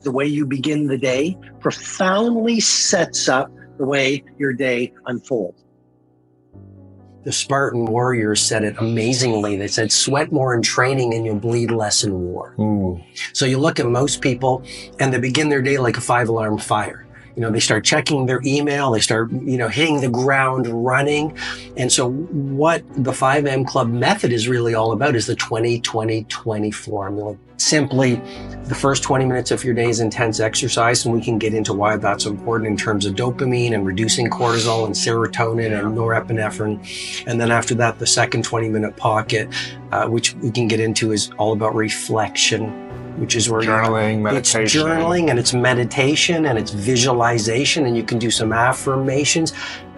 the way you begin the day profoundly sets up the way your day unfolds. The Spartan warriors said it amazingly. They said, sweat more in training and you'll bleed less in war. So you look at most people and they begin their day like a 5-alarm fire. They start checking their email, they start, hitting the ground running. And so what the 5M Club method is really all about is the 20-20-20 formula. Simply, the first 20 minutes of your day is intense exercise, and we can get into why that's important in terms of dopamine and reducing cortisol and serotonin and norepinephrine. And then after that, the second 20-minute pocket, which we can get into, is all about reflection, which is where journaling, meditation. It's journaling and it's meditation and it's visualization, and you can do some affirmations.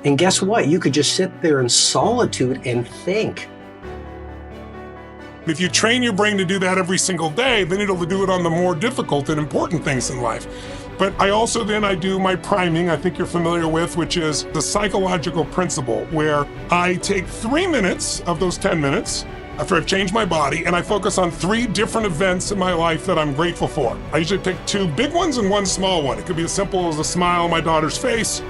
And guess what? You could just sit there in solitude and think. If you train your brain to do that every single day, then it'll do it on the more difficult and important things in life. But I do my priming, I think you're familiar with, which is the psychological principle, where I take 3 minutes of those 10 minutes after I've changed my body, and I focus on 3 different events in my life that I'm grateful for. I usually pick 2 big ones and 1 small one. It could be as simple as a smile on my daughter's face,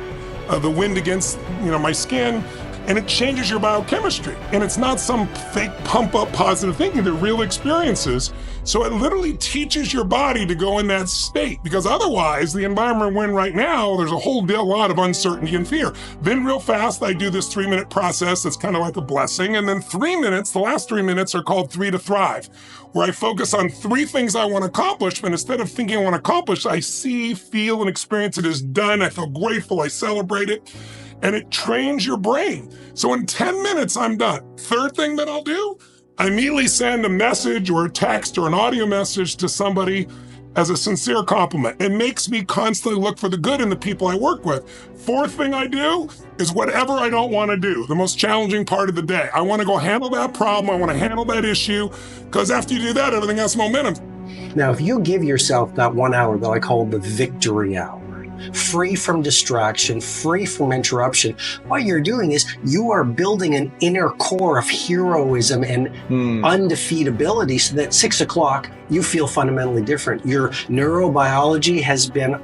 the wind against my skin, and it changes your biochemistry. And it's not some fake pump up positive thinking, they're real experiences. So it literally teaches your body to go in that state, because otherwise the environment we're in right now, there's a whole lot of uncertainty and fear. Then real fast, I do this 3-minute process that's kind of like a blessing. And then 3 minutes, the last 3 minutes are called 3 to Thrive, where I focus on 3 things I want to accomplish. But instead of thinking I want to accomplish, I see, feel, and experience it as done. I feel grateful, I celebrate it. And it trains your brain. So in 10 minutes, I'm done. Third thing that I'll do, I immediately send a message or a text or an audio message to somebody as a sincere compliment. It makes me constantly look for the good in the people I work with. Fourth thing I do is whatever I don't want to do, the most challenging part of the day. I want to go handle that problem. I want to handle that issue, because after you do that, everything has momentum. Now, if you give yourself that 1 hour that I call the victory hour, free from distraction, free from interruption, what you're doing is you are building an inner core of heroism and undefeatability, so that 6 o'clock you feel fundamentally different. Your neurobiology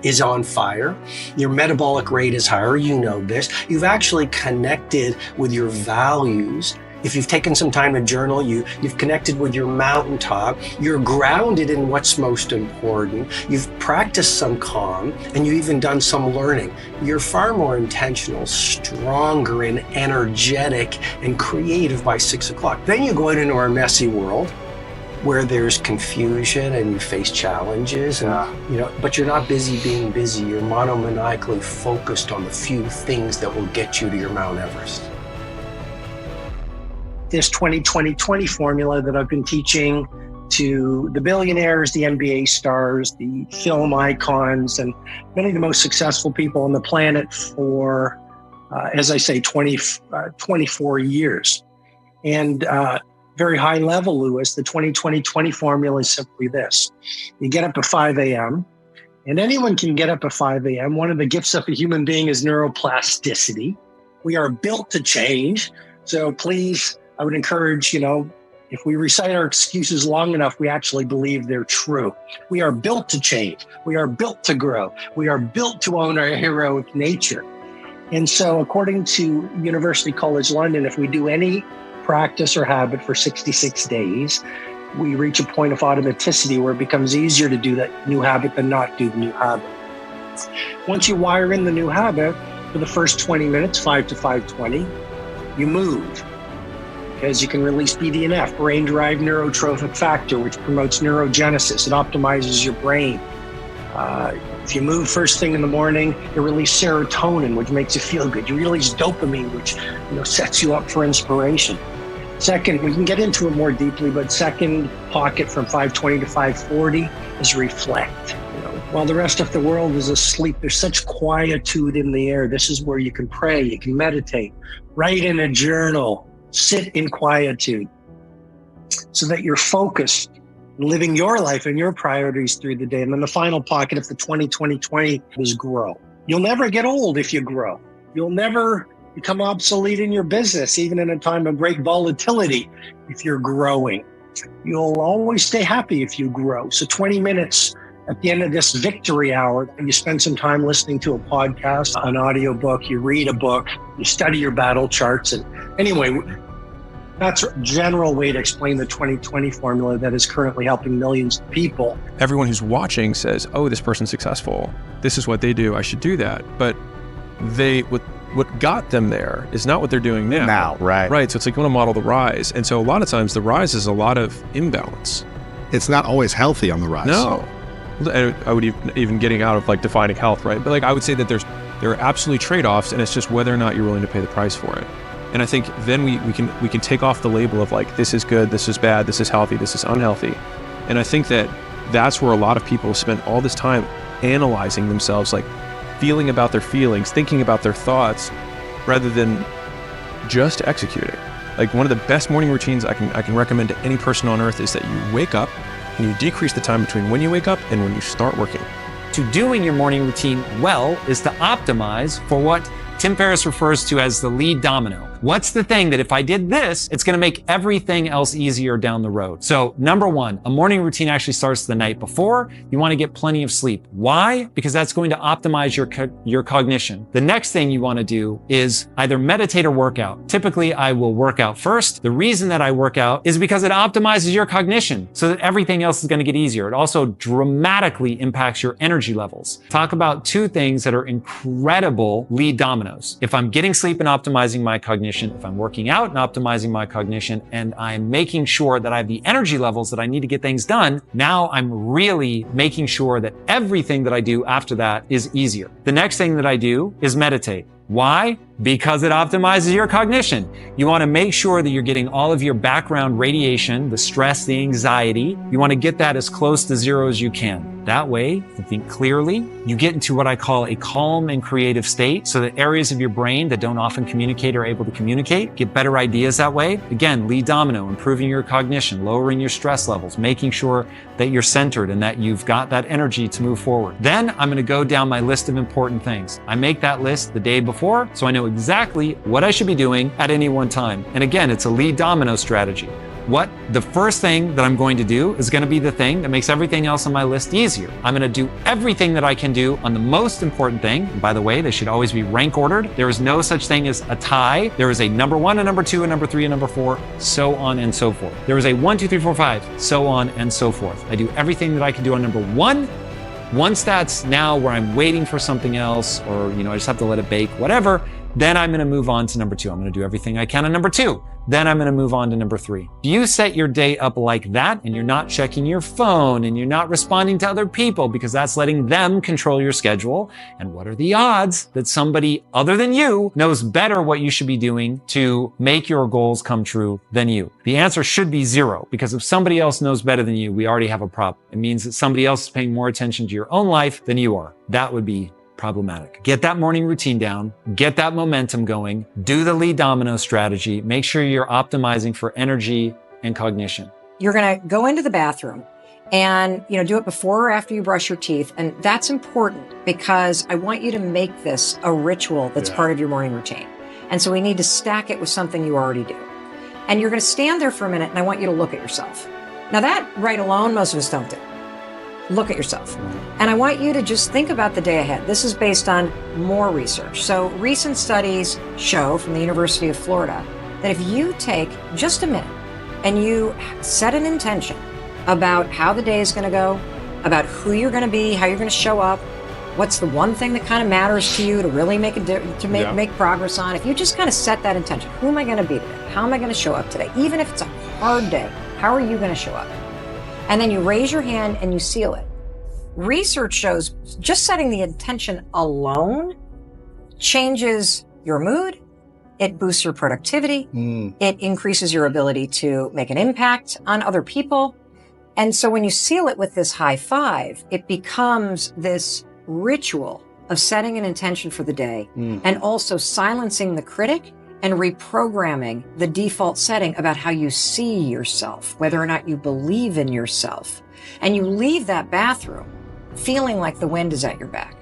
is on fire. Your metabolic rate is higher. You know this. You've actually connected with your values. If you've taken some time to journal, you've connected with your mountaintop, you're grounded in what's most important, you've practiced some calm, and you've even done some learning. You're far more intentional, stronger, and energetic and creative by 6 o'clock. Then you go out into our messy world where there's confusion and you face challenges, and but you're not busy being busy. You're monomaniacally focused on the few things that will get you to your Mount Everest. This 20-20-20 formula that I've been teaching to the billionaires, the NBA stars, the film icons, and many of the most successful people on the planet for, as I say, 24 years. And very high level, Lewis, the 20-20-20 formula is simply this. You get up at 5 a.m., and anyone can get up at 5 a.m. One of the gifts of a human being is neuroplasticity. We are built to change. So please, I would encourage, if we recite our excuses long enough, we actually believe they're true. We are built to change. We are built to grow. We are built to own our heroic nature. And so according to University College London, if we do any practice or habit for 66 days, we reach a point of automaticity where it becomes easier to do that new habit than not do the new habit. Once you wire in the new habit, for the first 20 minutes, 5 to 5:20, you move. Because you can release BDNF, brain-derived neurotrophic factor, which promotes neurogenesis. It optimizes your brain. If you move first thing in the morning, you release serotonin, which makes you feel good. You release dopamine, which sets you up for inspiration. Second, we can get into it more deeply, but second pocket from 5:20 to 5:40 is reflect. While the rest of the world is asleep, there's such quietude in the air. This is where you can pray, you can meditate, write in a journal, sit in quietude so that you're focused, living your life and your priorities through the day. And then the final pocket of the 20-20-20 is grow. You'll never get old if you grow. You'll never become obsolete in your business, even in a time of great volatility, if you're growing. You'll always stay happy if you grow. So 20 minutes At the end of this victory hour, you spend some time listening to a podcast, an audiobook, you read a book, you study your battle charts. And anyway, that's a general way to explain the 2020 formula that is currently helping millions of people. Everyone who's watching says, oh, this person's successful. This is what they do. I should do that. But what got them there is not what they're doing now. Right. Right. So it's like you want to model the rise. And so a lot of times the rise is a lot of imbalance. It's not always healthy on the rise. No. I would even getting out of like defining health, right? But like I would say that there are absolutely trade-offs, and it's just whether or not you're willing to pay the price for it. And I think then we can take off the label of like, this is good, this is bad, this is healthy, this is unhealthy. And I think that's where a lot of people spend all this time analyzing themselves, like feeling about their feelings, thinking about their thoughts, rather than just executing. Like one of the best morning routines I can recommend to any person on earth is that you wake up and you decrease the time between when you wake up and when you start working. To doing your morning routine well is to optimize for what Tim Ferriss refers to as the lead domino. What's the thing that if I did this, it's going to make everything else easier down the road? So number one, a morning routine actually starts the night before. You want to get plenty of sleep. Why? Because that's going to optimize your cognition. The next thing you want to do is either meditate or work out. Typically, I will work out first. The reason that I work out is because it optimizes your cognition so that everything else is going to get easier. It also dramatically impacts your energy levels. Talk about two things that are incredible lead dominoes. If I'm getting sleep and optimizing my cognition, if I'm working out and optimizing my cognition, and I'm making sure that I have the energy levels that I need to get things done, now I'm really making sure that everything that I do after that is easier. The next thing that I do is meditate. Why? Because it optimizes your cognition. You want to make sure that you're getting all of your background radiation, the stress, the anxiety. You want to get that as close to zero as you can. That way, you think clearly. You get into what I call a calm and creative state, so that areas of your brain that don't often communicate are able to communicate, get better ideas that way. Again, lead domino, improving your cognition, lowering your stress levels, making sure that you're centered and that you've got that energy to move forward. Then I'm going to go down my list of important things. I make that list the day before, so I know exactly what I should be doing at any one time. And again, it's a lead domino strategy. The first thing that I'm going to do is going to be the thing that makes everything else on my list easier. I'm going to do everything that I can do on the most important thing. And by the way, they should always be rank ordered. There is no such thing as a tie. There is a number one, a number two, a number three, a number four, so on and so forth. There is a 1, 2, 3, 4, 5, so on and so forth. I do everything that I can do on number one. Once that's now where I'm waiting for something else, or I just have to let it bake, whatever, then I'm going to move on to number two. I'm going to do everything I can on number two. Then I'm going to move on to number three. If you set your day up like that, and you're not checking your phone, and you're not responding to other people, because that's letting them control your schedule, and what are the odds that somebody other than you knows better what you should be doing to make your goals come true than you? The answer should be zero, because if somebody else knows better than you, we already have a problem. It means that somebody else is paying more attention to your own life than you are. That would be problematic. Get that morning routine down, get that momentum going, do the lead domino strategy, make sure you're optimizing for energy and cognition. You're going to go into the bathroom and, do it before or after you brush your teeth. And that's important because I want you to make this a ritual that's part of your morning routine. And so we need to stack it with something you already do. And you're going to stand there for a minute and I want you to look at yourself. Now that right alone, most of us don't do. Look at yourself. And I want you to just think about the day ahead. This is based on more research. So recent studies show from the University of Florida that if you take just a minute and you set an intention about how the day is going to go, about who you're going to be, how you're going to show up, what's the one thing that kind of matters to you to really make make progress on. If you just kind of set that intention, who am I going to be today? How am I going to show up today? Even if it's a hard day, how are you going to show up? And then you raise your hand and you seal it. Research shows just setting the intention alone changes your mood. It boosts your productivity. It increases your ability to make an impact on other people. And so when you seal it with this high five, it becomes this ritual of setting an intention for the day and also silencing the critic and reprogramming the default setting about how you see yourself, whether or not you believe in yourself. And you leave that bathroom feeling like the wind is at your back.